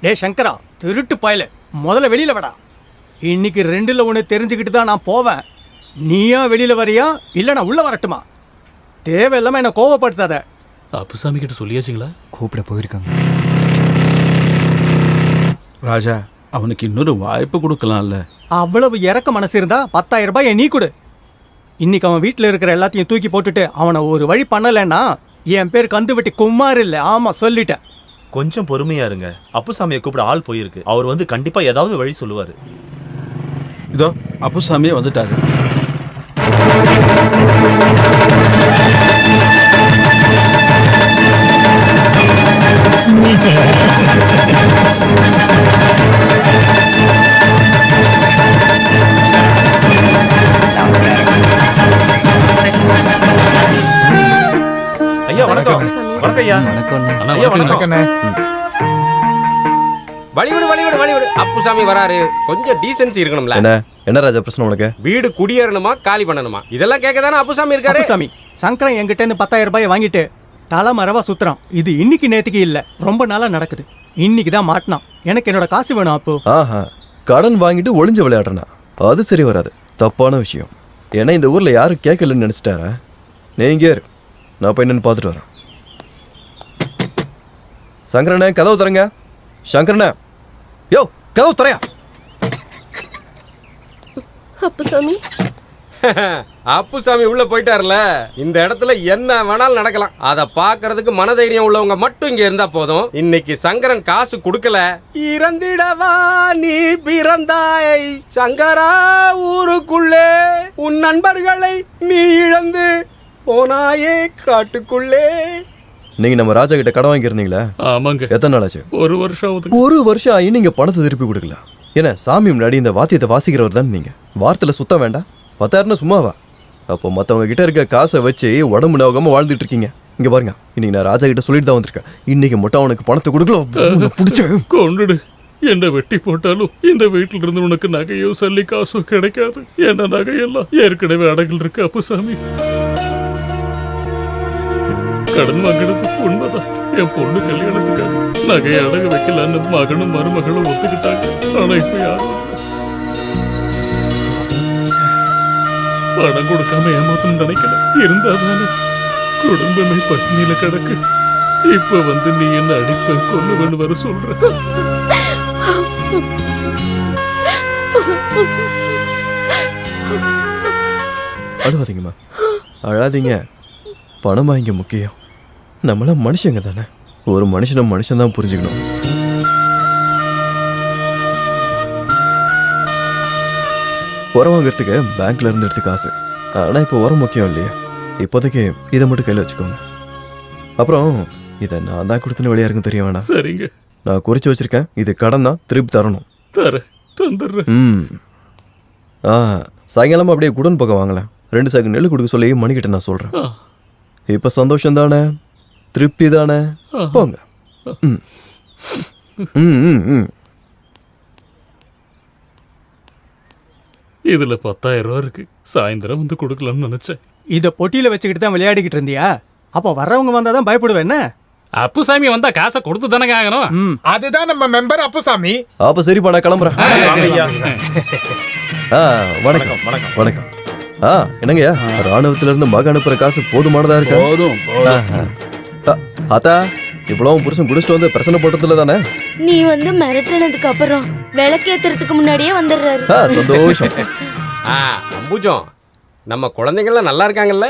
டே சங்கரா, திருட்டு பயல, முதல்ல வெளியில வாடா. இன்னைக்கு 2ல் 1 தெரிஞ்சுக்கிட்டு தான் நான் போவேன். நீயா வெளியில வரியா இல்ல நான் உள்ள வரட்டுமா? தேவையில்லாம என்ன கோவப்படுத்தாத. அப்புசாமி கிட்ட சொல்லியாச்சுங்களா? கூப்பிட போயிருக்காங்க. ராஜா, அவனுக்கு இன்னொரு வாய்ப்பு கொடுக்கலாம்ல. அவ்வளவு இறக்க மனசு இருந்தா 10,000 ரூபாய் நீ கொடு. இன்னைக்கு அவன் வீட்டில் இருக்கிற எல்லாத்தையும் தூக்கி போட்டுட்டு அவனை ஒரு வழி பண்ணலைன்னா என் பேர் கந்துவட்டி குமார் இல்லை. ஆமா சொல்லிட்டேன். கொஞ்சம் பொறுமையா இருங்க. அப்புசாமியை கூப்பிட ஆள் போயிருக்கு. அவர் வந்து கண்டிப்பா ஏதாவது வழி சொல்லுவாரு. இதோ அப்புசாமியே வந்துட்டாரு. ஐயா வணக்கம். வணக்கம் ஐயா. வணக்கம் அண்ணா ஐயா வணக்கம். வணக்கம். வழிவிடு அப்புசாமி வராரு. கொஞ்சம் டீசென்சி இருக்கணும்ல. என்ன ராஜா பிரச்சனை உனக்கு? வீடு குடியேறணுமா காலி பண்ணணுமா இதெல்லாம் கேட்க தானே அப்புசாமி இருக்காரு. சாமி சங்கரன் என்கிட்ட இருந்து 10,000 ரூபாய் வாங்கிட்டு தலைமறைவா சுத்துறான். இது இன்னைக்கு நேத்துக்கு இல்ல, ரொம்ப நாளா நடக்குது. இன்னைக்கு தான் மாட்டினான். எனக்கு என்னோட காசு வேணும். அப்போ ஆஹா, கடன் வாங்கிட்டு ஒளிஞ்சு விளையாடுறனா? அது சரி வராது, தப்பான விஷயம். ஏன்னா இந்த ஊர்ல யாரும் கேட்கலன்னு நினைச்சிட்டாரா? நீங்க நான் போய் என்னன்னு பார்த்துட்டு வரேன். சங்கரனே கதவு தரங்க. சங்கரனே, யோ கதவு தரையா. அப்புசாமி அப்புசாமி உள்ள போயிட்டாருல. இந்த இடத்துல என்ன வேணாலும் நடக்கலாம். அத பாக்குறதுக்கு மனதைரியம் உள்ளவங்க மட்டும் இங்க இருந்தா போதும். இன்னைக்கு சங்கரன் காசு கொடுக்கல. இறந்திடவா நீ பிறந்தாய் சங்கரா ஊருக்குள்ளே, உன் நண்பர்களை நீ இழந்து போனாயே காட்டுக்குள்ளே. நீங்க நம்ம ராஜா கிட்ட கடன் வாங்கியிருந்தீங்களா? ஆமாங்க. எத்தனை நாள் ஆச்சு? 1 வருஷம் ஆகுது. 1 வருஷம் ஆகி நீங்க பணத்தை திருப்பி கொடுக்கல. ஏன்னா சாமி முன்னாடி இந்த வாத்தியத்தை வாசிக்கிறவர் தான் நீங்க. வார்த்தையில சுத்த வேண்டாம். 10,000 சும்மாவா? அப்போ மற்றவங்க கிட்ட இருக்க காசை வச்சு உடம்பு நோகாம வாழ்ந்துட்டு இருக்கீங்க. இங்க பாருங்க, இன்னைக்கு நான் ராஜா கிட்ட சொல்லிட்டு தான் வந்திருக்கேன். இன்னைக்கு மட்டும் அவனுக்கு பணத்தை கொடுக்கல பிடிச்ச கொண்டுடு. என்ன வெட்டி போட்டாலும் இந்த வீட்டில இருந்து உனக்கு நகையோ சல்லி காசோ கிடைக்காது. என்ன நகையெல்லாம் ஏற்கனவே அடகில் இருக்கு அப்புசாமி. கடன் வாங்கினது உண்மைதான். என் பொண்ணு கல்யாணத்துக்காக நகையை அடகு வைக்கலான்னு மகனும் மருமகளும் ஒத்துக்கிட்டாங்க. ஆனா இப்ப யாரும் பணம் கொடுக்காம ஏமாத்தணும் நினைக்கல. இருந்தாதானே குடும்பமே பட்டினியில கிடக்கு. இப்ப வந்து நீ என்ன அடிப்ப கொல்லுவேன்னு வர சொல்ற. அழுவாதீங்கம்மா, அழாதீங்க. பணமா இங்க முக்கியம். நம்மளாம் மனுஷங்க தானே. ஒரு மனுஷனை மனுஷன் தான் புரிஞ்சுக்கணும். உரம் வாங்குறதுக்கு பேங்க்ல இருந்து எடுத்து காசு. ஆனா இப்போ உரம் முக்கியம் இல்லையா? இப்போதைக்கு இதை மட்டும் கையில் வச்சுக்கோங்க. அப்புறம் இதை நான் தான் கொடுத்துன்னு வெளியா இருக்கும் தெரிய வேணாம். சரிங்க, நான் குறிச்சு வச்சிருக்கேன். இது கடன் தான், திருப்பி தரணும். தந்துடுறேன். சாயங்காலமா அப்படியே குடன் பக்கம் வாங்கலாம். 2 சாக்கு நெல் கொடுக்க சொல்லி மணிக்கிட்ட நான் சொல்றேன். இப்ப சந்தோஷம் தானே, திருப்தி தானே? போங்க. இதுல 10,000 ரூபா இருக்கு. சாயந்தரம் வந்து கொடுக்கலாம்னு நினைச்சேன். இதை பொட்டியில வச்சுக்கிட்டு தான் விளையாடிக்கிட்டு இருந்தியா? அப்போ வர்றவங்க வந்தாதான் பயப்படுவேன். என்ன அப்புசாமி வந்தா காசை கொடுத்து தானே ஆகணும். அதுதான் நம்ம மெம்பர் அப்புசாமி. அப்ப சரிப்பா, நான் கிளம்புறேன். வணக்கம். வணக்கம். வணக்கம். என்னங்கய்யா, ராணுவத்துல இருந்து மக அனுப்புற காசு போதுமானதா இருக்கா? அத்தா, இவ்வளவு புருஷன் குடிச்சிட்டு வந்து பிரச்சனை போடுறதுல தானே? நீ வந்து மிரட்டினதுக்கு அப்புறம் விளக்கேத்துறதுக்கு முன்னாடியே வந்துடுறாரு. சந்தோஷம். அம்புஜம், நம்ம குழந்தைங்களாம் நல்லா இருக்காங்கல்ல?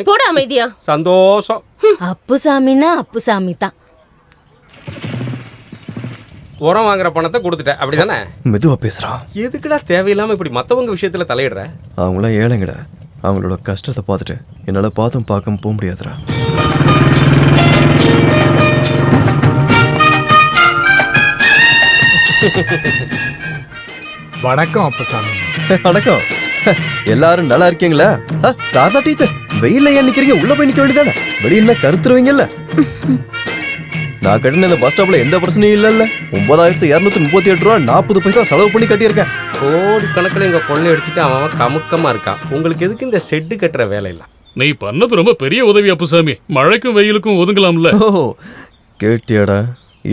போட அமைதியா. சந்தோஷம். அப்புசாமின்னா அப்புசாமி தான். உரம் வாங்குற பணத்தை கொடுத்துட்டேன், அப்படிதானே? மெதுவா பேசுறான். எதுக்குடா தேவையில்லாம இப்படி மத்தவங்க விஷயத்துல தலையிடுற? அவங்களாம் ஏழைங்கடா. அவங்களோட கஷ்டத்தை பார்த்துட்டு என்னால பாதம் பார்க்க போக முடியாதுடா. வணக்கம் அப்புசாமி. வணக்கம். எல்லாரும் நல்லா இருக்கீங்களா? சாரதா டீச்சர், வெயில்ல ஏன் நிக்கிறீங்க? உள்ள போய் நிக்க வேண்டியதானே? வெளியில கருத்துருவீங்கல்ல. நான் கட்டின இந்த பஸ் ஸ்டாப்ல எந்த பிரச்சனையும் இல்லைல்ல. 9,238 ரூபா 40 பைசா செலவு பண்ணி கட்டியிருக்கேன். கோடி கணக்கில் இங்க கொள்ளை அடிச்சுட்டு அவன் கமுக்கமா இருக்கான். உங்களுக்கு எதுக்கு இந்த ஷெட்டு கட்டுற வேலை இல்லை? நீ பண்ணது ரொம்ப பெரிய உதவி அப்புசாமி. மழைக்கும் வெயிலுக்கும் ஒதுங்கலாம்ல. ஓ கேட்டியாடா?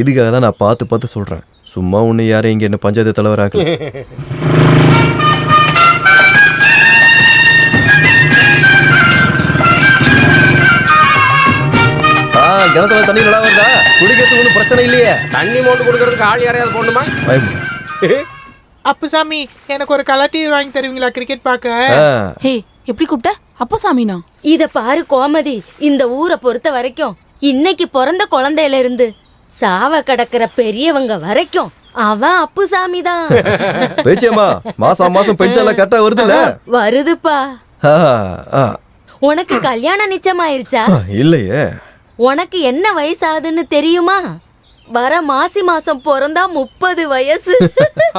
இதுக்காக தான் நான் பார்த்து பார்த்து சொல்றேன். சும்மா ஒன்று யாரையும் இங்கே என்ன பஞ்சாயத்து தலைவராக்கல. கிணத்துல தண்ணி நல்லா வருதா? குடிக்கிறதுக்கு ஒன்றும் பிரச்சனை இல்லையே. தண்ணி மோண்டு கொடுக்கறதுக்கு ஆள் யாரையாவது போடணுமா? அப்புசாமி எனக்கு ஒரு கலர் டிவி வாங்கி தருவீங்களா கிரிக்கெட் பார்க்க? ஹே எப்படி கூப்பிட்ட? அப்புசாமினா? இத பாரு கோமதி, இந்த ஊரை பொறுத்த வரைக்கும் இன்னைக்கு பிறந்த குழந்தையில இருந்து சாவ கடக்கிற பெரியவங்க வரைக்கும் அவன் அப்புசாமி தான். பேச்சியம்மா, மாசம் மாசம் பென்ஷன்ல கரெக்டா வருதுல்ல? வருதுப்பா. உனக்கு கல்யாணம் நிச்சயமாயிருச்சா? இல்லையே. உனக்கு என்ன வயசு ஆகுதுன்னு தெரியுமா? வர மாசி மாசம் பிறந்தா 30 வயசு.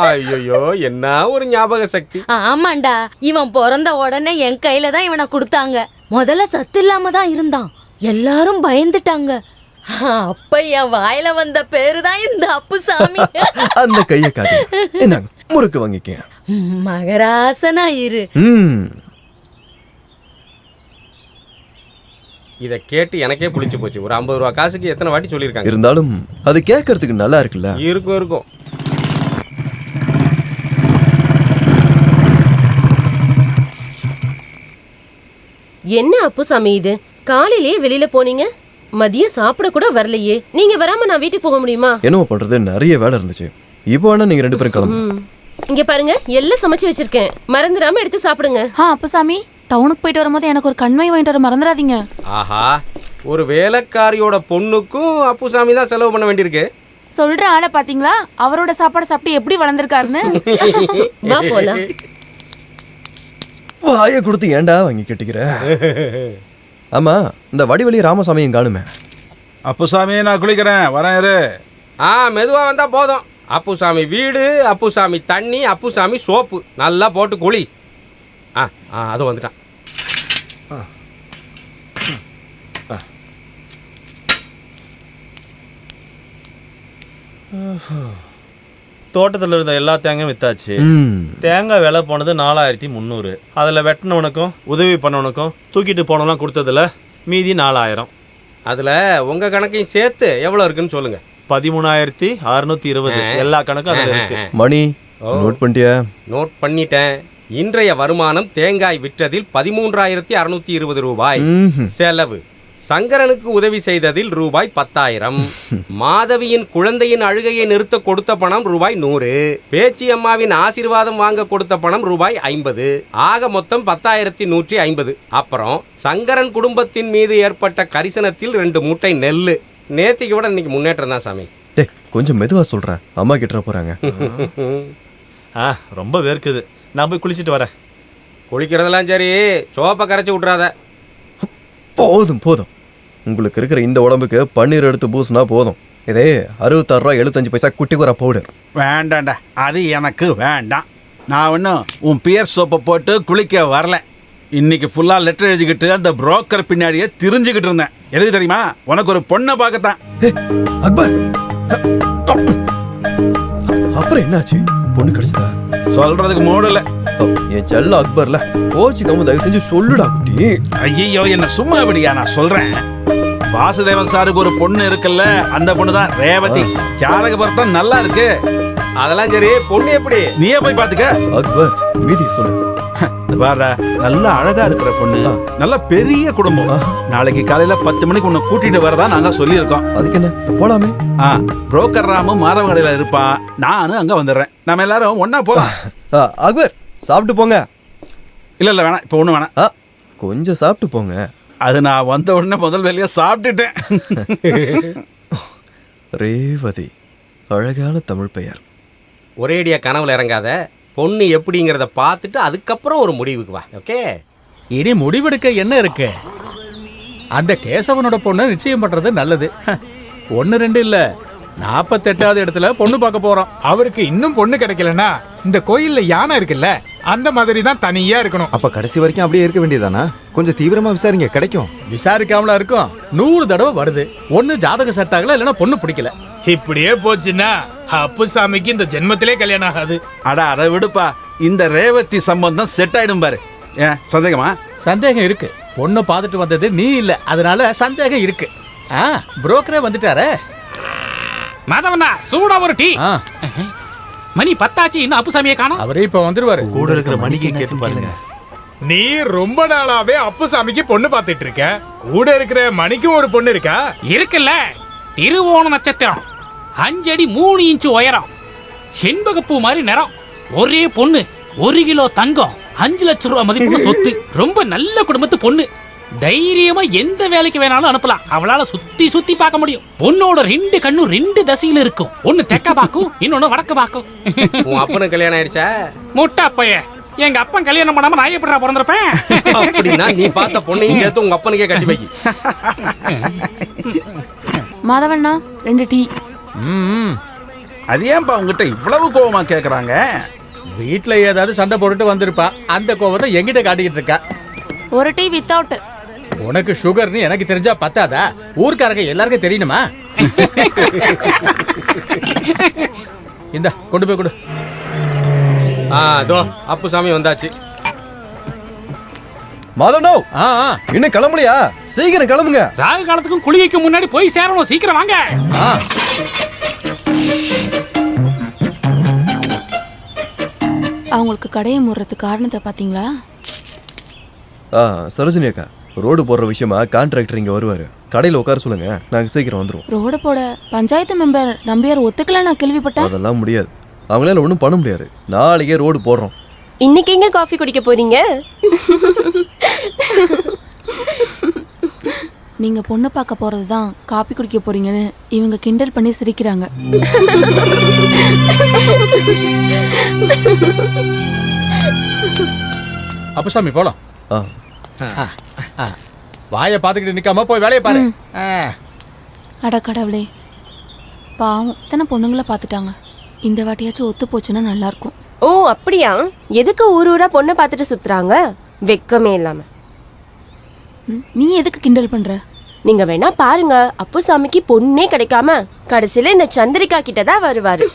ஐயோ, என்ன ஒரு ஞாபக சக்தி. ஆமாண்டா, இவன் பிறந்த உடனே என் கையில தான் இவனை கொடுத்தாங்க. முதல்ல சத்து இல்லாம தான் இருந்தான், எல்லாரும் பயந்துட்டாங்க. அப்ப என் வாயில வந்த பேரு தான் இந்த அப்புசாமி. அந்த கையை காட்டு, இந்தாங்க முறுக்கு வாங்கிக்க. மகராசனா இரு. இத கேட்டு எனக்கே புளிச்சு போச்சு. ஒரு 50 ரூபா காசுக்கு எத்தனை வாட்டி சொல்லியிருக்காங்க. இருந்தாலும் அது கேட்கறதுக்கு நல்லா இருக்குல்ல? இருக்கும். என்ன அப்புசாமி இது? காலையிலேயே வெளியில போனீங்க, மதியம் சாப்பிட கூட வரலையே. நீங்க வராம நான் வீட்டுக்கு போக முடியுமா? என்ன பண்றது, நிறைய வேலை இருந்துச்சு. இப்போ வேணா நீங்க 2 பேரும் கிளம்பு. இங்க பாருங்க, எல்லாம் சமைச்சு வச்சிருக்கேன், மறந்துடாம எடுத்து சாப்பிடுங்க. அப்புசாமி, டவுனுக்கு போயிட்டு வரும்போது எனக்கு ஒரு கண்மை வாங்கிட்டு வர மறந்துடாதீங்க. ஆஹா, ஒரு வேலைக்காரியோட பொண்ணுக்கும் அப்புசாமி தான் செலவு பண்ண வேண்டியிருக்கு. சொல்ற ஆளை பாத்தீங்களா? அவரோட சாப்பாடு சாப்பிட்டு எப்படி வளர்ந்துருக்காருன்னு. வா போலாம். வாயை கொடுத்து ஏண்டா வாங்கி கட்டிக்கிற? ஆமா, இந்த வடிவெளி ராமசாமியும் காணுமே. அப்புசாமி, நான் குளிக்கிறேன், வரேன் இரு. மெதுவா வந்தா போதும். அப்புசாமி வீடு, அப்புசாமி தண்ணி, அப்புசாமி சோப்பு நல்லா போட்டு குளி. அது வந்துட்டான். தோட்டத்தில் இருந்த எல்லா தேங்காயும் வித்தாச்சு. தேங்காய் விலை போனது 4300. அதில் வெட்டினவனுக்கும் உதவி பண்ணவனுக்கும் தூக்கிட்டு போனவெல்லாம் கொடுத்ததுல மீதி 4000. அதில் உங்கள் கணக்கையும் சேர்த்து எவ்வளோ இருக்குன்னு சொல்லுங்க. 13620. எல்லா கணக்கும் அதில் இருக்கு. மணி நோட் பண்ணிட்டியா? நோட் பண்ணிட்டேன். இன்றைய வருமானம் தேங்காய் விற்றதில் 13620 ரூபாய். செலவு சங்கரனுக்கு உதவி செய்ததில் ரூபாய் 10,000. மாதவியின் குழந்தையின் அழுகையை நிறுத்த கொடுத்த பணம் ரூபாய் 100. பேச்சி அம்மாவின் ஆசீர்வாதம் வாங்க கொடுத்த பணம் ரூபாய் 50. ஆக மொத்தம் 10,150. அப்புறம் சங்கரன் குடும்பத்தின் மீது ஏற்பட்ட கரிசனத்தில் 2 மூட்டை நெல்லு. நேத்திக்கு விட இன்னைக்கு முன்னேற்றம் தான் சாமி. கொஞ்சம் மெதுவா சொல்றேன், அம்மா கிட்ட போறாங்க. ரொம்ப வேர்க்குது, நான் போய் குளிச்சுட்டு வரேன். குளிக்கிறதெல்லாம் சரி, சோப்பை கரைச்சி விட்றாத. போதும் போதும், உங்களுக்கு இருக்கிற இந்த உடம்புக்கு பன்னீர் எடுத்து பூசினா போதும். இதே 66 ரூபா 75 பைசா குட்டிக்குற பவுடர். வேண்டாண்டா, அது எனக்கு வேண்டாம். நான் ஒன்றும் உன் பியர் சோப்பை போட்டு குளிக்க வரல. இன்னைக்கு ஃபுல்லாக லெட்டர் எழுதிக்கிட்டு அந்த புரோக்கர் பின்னாடியே திரிஞ்சுக்கிட்டு இருந்தேன். எழுதி தெரியுமா, உனக்கு ஒரு பொண்ணை பார்க்கத்தான். அக்பர், அப்புறம் என்னாச்சு? பொண்ணு கிடைச்சதா? சொல்றதுக்கு மூடல. என் செல்ல அக்பர்ல கோச்சிக்காம தயவு செஞ்சு சொல்லுடா குட்டி. ஐயோ, என்ன சும்மா விடியா, நான் சொல்றேன். வாசுதேவன் சாருக்கு ஒரு பொண்ணு இருக்குல்ல, அந்த பொண்ணு தான் ரேவதி. ஜாதக பொருத்தம் நல்லா இருக்கு. அதெல்லாம் சரி, பொண்ணு எப்படி? நீயே போய் பாத்துக்க. அக்பர், மீதி சொல்லு. பாரு, நல்லா அழகா இருக்கிற பொண்ணு, நல்ல பெரிய குடும்பம். நாளைக்கு காலையில 10 மணிக்கு உன்னை கூட்டிட்டு வரதா நாங்க சொல்லி இருக்கோம். அதுக்கு என்ன, போலாமே. புரோக்கர் ராமு மாதவ கடையில இருப்பான், நானும் அங்க வந்துடுறேன். நம்ம எல்லாரும் ஒன்னா போலாம். அக்பர், சாப்பிட்டு போங்க. இல்ல வேணாம், இப்ப ஒண்ணு வேணாம், கொஞ்சம் சாப்பிட்டு போங்க. அது நான் வந்த உடனே முதல் வேலையா சாப்பிட்டுட்டேன். ரேவதி, அழகான தமிழ் பெயர். ஒரேடியா கனவுல இறங்காத, பொண்ணு எப்படிங்கிறத பார்த்துட்டு அதுக்கப்புறம் ஒரு முடிவுக்கு வா. ஓகே, இனி முடிவெடுக்க என்ன இருக்கு? அந்த கேசவனோட பொண்ணை நிச்சயம் பண்றது நல்லது. 1 2 இல்ல, 48வது இடத்துல பொண்ணு பார்க்க போறோம். அவருக்கு இன்னும் பொண்ணு கிடைக்கலனா இந்த கோயில்ல யானை இருக்குல்ல, அந்த மாதிரி தான் தனியா இருக்கணும். அப்ப கடைசி வரைக்கும் அப்படியே இருக்க வேண்டியதானா? கொஞ்சம் தீவிரமா விசாரிங்க, கிடைக்கும். விசாரிக்காமலா இருக்கும், 100 தடவை வருது. ஒன்னு ஜாதக செட் ஆகல, இல்லைன்னா பொண்ணு பிடிக்கல. இப்படியே போச்சுன்னா அப்புசாமிக்கு இந்த ஜென்மத்திலே கல்யாணம் ஆகாது. அட அதை விடுப்பா, இந்த ரேவதி சம்பந்தம் செட் ஆயிடும் பாரு. ஏன் சந்தேகமா? சந்தேகம் இருக்கு. பொண்ணு பார்த்துட்டு வந்தது நீ இல்ல, அதனால சந்தேகம் இருக்கு. புரோக்கரே வந்துட்டாரே. மாதவண்ணா சூடா ஒரு டீ. மணி 10 ஆச்சு, இன்னும் அப்புசாமியை காணோம். அவரே இப்ப வந்துருவாரு. கூட இருக்கிற மணிக்கு கேட்டு பாருங்க. நீ ரொம்ப நாளாவே அப்புசாமிக்கு பொண்ணு பாத்துட்டு இருக்க. கூட இருக்கிற மணிக்கும் ஒரு பொண்ணு இருக்கா? இருக்குல்ல, திருவோண நட்சத்திரம், 5 அடி 3 இன்ச்சு உயரம், செண்பகப்பூ மாதிரி நிறம், ஒரே பொண்ணு, 1 கிலோ தங்கம், 5 லட்சம் ரூபாய் மதிப்புள்ள சொத்து, ரொம்ப நல்ல குடும்பத்து பொண்ணு. தைரியமா எந்த வேலைக்கு வேணாலும் அனுப்பலாம். அவளால சுத்தி சுத்தி பார்க்க முடியும். பொண்ணோட 2 கண்ணும் 2 திசையில இருக்கும். ஒன்னு தெக்க பாக்கும், இன்னொன்னு வடக்கு பாக்கும். உன் அப்பனுக்கு கல்யாணம் ஆயிடுச்சா? முட்டா பைய, எங்க அப்பன் கல்யாணம் பண்ணாம நான் எப்படிடா பிறந்திருப்பேன்? அப்படின்னா நீ பார்த்த பொண்ணையும் சேர்த்து உங்க அப்பனுக்கே கட்டி வைக்கி. மாதவண்ணா 2 டீ. அது ஏன்பா உங்ககிட்ட இவ்வளவு கோவமா கேக்குறாங்க? வீட்டுல ஏதாவது சண்டை போட்டுட்டு வந்திருப்பா, அந்த கோவத்தை எங்கிட்ட காட்டிக்கிட்டு இருக்கா. ஒரு டீ வித்தவுட். உனக்கு சுகர்னு எனக்கு தெரிஞ்சா பத்தாதா? ஊர்க்காரங்க எல்லாருக்கும் தெரியணுமா? இந்த கொண்டு போய் கொடு. அதோ அப்புசாமி வந்தாச்சு. மாதவனோ, இன்னும் கிளம்பலையா? சீக்கிரம் கிளம்புங்க. ராகு காலத்துக்கும் குளிகைக்கு முன்னாடி போய் சேரணும். சீக்கிரம் வாங்க. அவங்களுக்கு கடையை மூடுறதுக்கு காரணத்தை பாத்தீங்களா? சரோஜினி அக்கா, ரோடு போடுற விஷயமா கான்ட்ராக்டர் இங்க வருவாரு. கடையில் உட்கார சொல்லுங்க, நாங்க சீக்கிரம் வந்துருவோம். ரோட போட பஞ்சாயத்து மெம்பர் நம்பியார் ஒத்துக்கல நான் கேள்விப்பட்டேன். அதெல்லாம் முடியாது, அவங்களால ஒன்றும் பண்ண முடியாது. நாளைக்கே ரோடு போடுறோம். இன்னைக்கு எங்க காஃபி குடிக்க போறீங்க? நீங்க பொண்ணு பார்க்க போறதுதான் காப்பி குடிக்க போறீங்கன்னு இவங்க கிண்டல் பண்ணி சிரிக்கிறாங்க. அப்புசாமி போலாம். வாயை பார்த்துக்கிட்டு நிக்காம போய் வேலையை பாரு. அட கடவுளே, பாவம் இத்தனை பொண்ணுங்களை பார்த்துட்டாங்க. இந்த வாட்டியாச்சும் ஒத்து போச்சுன்னா நல்லா இருக்கும். ஓ அப்படியா? எதுக்கு ஊர் ஊரா பொண்ணை பார்த்துட்டு சுத்துறாங்க? வெக்கமே இல்லாம. நீ எதுக்கு கிண்டல் பண்ற? நீங்க வேணா பாருங்க, அப்புசாமிக்கு பொண்ணே கிடைக்காம கடைசியில இந்த சந்திரிகா கிட்டதான் வருவாரு.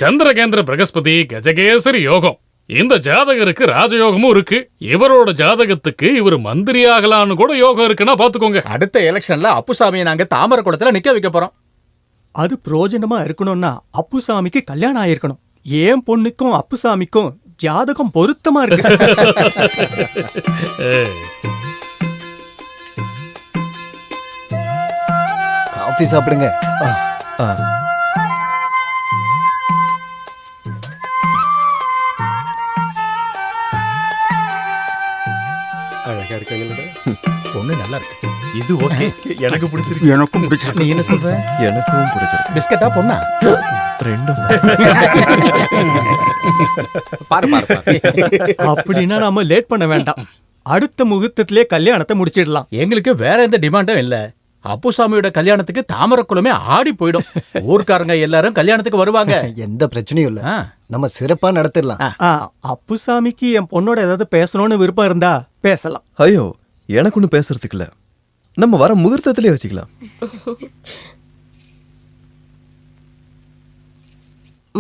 சந்திரகேந்திர பிரகஸ்பதி கஜகேசரி யோகம். இந்த ஜாதகருக்கு ராஜயோகமும் இருக்கு. இவரோட ஜாதகத்துக்கு இவர் மந்திரி ஆகலான்னு கூட யோகம் இருக்குன்னா பாத்துக்கோங்க. அடுத்த எலெக்ஷன்ல அப்புசாமியை நாங்க தாமரை குளத்துல நிக்க வைக்க போறோம். அது பிரயோஜனமா இருக்கணும்னா அப்புசாமிக்கு கல்யாணம் ஆயிருக்கணும். ஏன் பொண்ணுக்கும் அப்புசாமிக்கும் ஜாதகம் பொருத்தமா இருக்கு. காஃபி சாப்பிடுங்க. அழகா இருக்காங்க. பொண்ணு நல்லா இருக்கு. இது ஓகே, எனக்கு பிடிச்சிருக்கு. எனக்கும் பிடிச்சிருக்கு. நீ என்ன சொல்ற? எனக்கும் பிடிச்சிருக்கு. பிஸ்கட்டா பொண்ணா? ரெண்டும். பாரு பாரு. அப்படின்னா நாம லேட் பண்ண வேண்டாம். அடுத்த முகூர்த்தத்திலே கல்யாணத்தை முடிச்சிடலாம். எங்களுக்கு வேற எந்த டிமாண்டும் இல்ல. அப்புசாமியோட கல்யாணத்துக்கு தாமரக்குளமே ஆடி போயிடும். ஊர்க்காரங்க எல்லாரும் கல்யாணத்துக்கு வருவாங்க. எந்த பிரச்சனையும் இல்ல, நம்ம சிறப்பா நடத்திடலாம். அப்புசாமிக்கு என் பொண்ணோட ஏதாவது பேசணும்னு விருப்பம் இருந்தா பேசலாம். ஐயோ, எனக்கு ஒன்றும் பேசுறதுக்கு இல்ல. நம்ம வர முகூர்த்தத்திலே வச்சுக்கலாம்.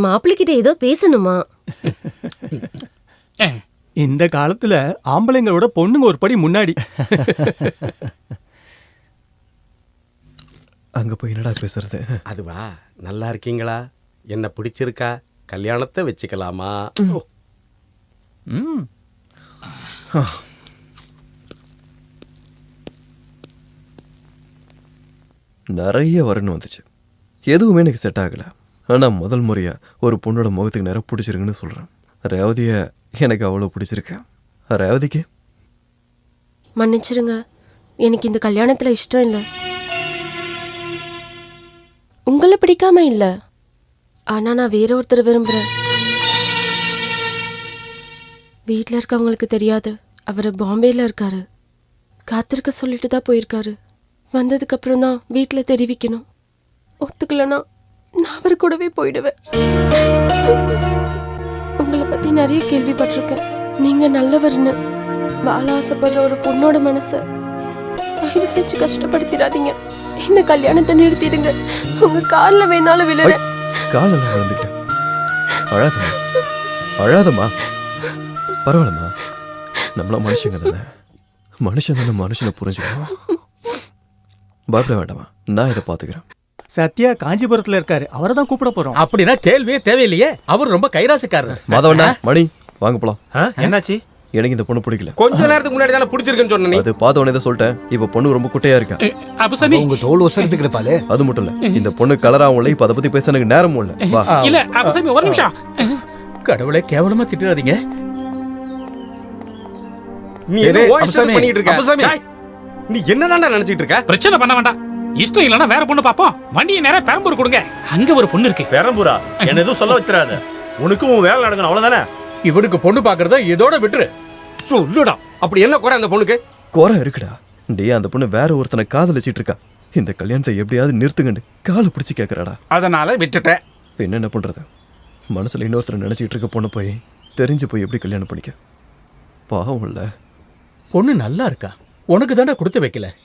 மாப்பிள்ளைகிட்ட ஏதோ பேசணுமா? இந்த காலத்துல ஆம்பளைங்களோட பொண்ணுங்க ஒரு படி முன்னாடி. அங்க போய் என்னடா பேசுறது? அதுவா, நல்லா இருக்கீங்களா? என்ன பிடிச்சிருக்கா? கல்யாணத்தை வச்சுக்கலாமா? நிறைய வரணும் வந்துச்சு, எதுவுமே எனக்கு செட் ஆகல. ஆனா முதல் முறையா ஒரு பொண்ணோட முகத்துக்கு நிறைய பிடிச்சிருக்குன்னு சொல்றேன். ரேவதிய எனக்கு அவ்வளோ பிடிச்சிருக்கு. ரேவதிக்கு மன்னிச்சிருங்க, எனக்கு இந்த கல்யாணத்துல இஷ்டம் இல்லை. உங்களை பிடிக்காம இல்ல, ஆனா நான் வேற ஒருத்தர் விரும்புறேன். வீட்டில் இருக்கவங்களுக்கு தெரியாது, அவர் பாம்பேல இருக்காரு. காத்திருக்க சொல்லிட்டு தான் போயிருக்காரு. வந்ததுக்கு அப்புறம் தான் வீட்டில் தெரிவிக்கணும். ஒத்துக்கலனா நான் அவர் கூடவே போயிடுவேன். உங்களை பத்தி நிறைய கேள்விப்பட்டிருக்கேன். நீங்க நல்லவர்னு. வாழ ஆசைப்படுற ஒரு பொண்ணோட மனசை தயவு செஞ்சு கஷ்டப்படுத்திடாதீங்க. இந்த கல்யாணத்தை நிறுத்திடுங்க. உங்க கால்ல வேணாலும் விழுறேன். காலெல்லாம் விழுந்துக்கிட்டேன். அழாதம்மா, அழாதம்மா. பரவாயில்லம்மா, நம்மள மனுஷங்க தானே. மனுஷன் தானே மனுஷனை புரிஞ்சுக்கணும். பயப்பட வேண்டாமா, நான் இதை பாத்துக்கிறேன். சத்யா காஞ்சிபுரத்துல இருக்காரு, அவரை தான் கூப்பிட போறோம். அப்படின்னா கேள்வியே தேவையில்லையே, அவர் ரொம்ப கைராசிக்காரர். மாதவண்ணா, மணி வாங்க போலாம். என்னாச்சு? எனக்கு இந்த பொண்ணு பிடிக்கல. கொஞ்ச நேரத்துக்கு முன்னாடி தானே பிடிச்சிருக்குன்னு சொன்ன நீ. அது பார்த்தவனே தான் சொல்லிட்டேன். இப்ப பொண்ணு ரொம்ப குட்டையா இருக்கா. அப்புசாமி உங்க தோல் ஒசரத்துக்கு இருப்பாளே. அது மட்டும் இல்ல, இந்த பொண்ணு கலராவும் இல்ல. இப்ப அதை பத்தி பேச எனக்கு நேரமும் இல்ல. வா. இல்ல அப்புசாமி ஒரு நிமிஷம். கடவுளே, கேவலமா திட்டுறாதீங்க. நீ டேய், என்ன டேய், voice அப்புசாமி, பண்ணிட்டு இருக்க? அப்புசாமி. டேய், நீ என்னதான்டா நினைச்சிட்டு இருக்க? பிரச்சனை பண்ண வேண்டாம். இஷ்டம் இல்லைன்னா வேற பொண்ணு பாப்போம். வண்டியை நேரம் பெரம்பூர் கொடுங்க, அங்க ஒரு பொண்ணு இருக்கு. பெரம்பூரா? என்ன எதுவும் சொல்ல வச்சிடாத. உனக்கும் உன் வேலை நடக்கணும், அவ்வளவுதானே? இவனுக்கு பொண்ணு பாக்குறத இதோட விட்டுரு. சொல்லுடா, அப்படி என்ன குறை அந்த பொண்ணுக்கு? குறை இருக்குடா. டே, அந்த பொண்ணு வேற ஒருத்தனை காதலிச்சிட்டு இருக்கா. இந்த கல்யாணத்தை எப்படியாவது நிறுத்துங்கண்டு காலை பிடிச்சி கேட்கறாடா. அதனால விட்டுட்டேன். இப்ப என்ன பண்றது? மனசுல இன்னொருத்தரை நினைச்சிட்டு இருக்க பொண்ணு போய் தெரிஞ்சு போய் எப்படி கல்யாணம் பண்ணிக்க? பாவம் இல்ல. பொண்ணு நல்லா இருக்கா, உனக்கு தானே கொடுத்து வைக்கல.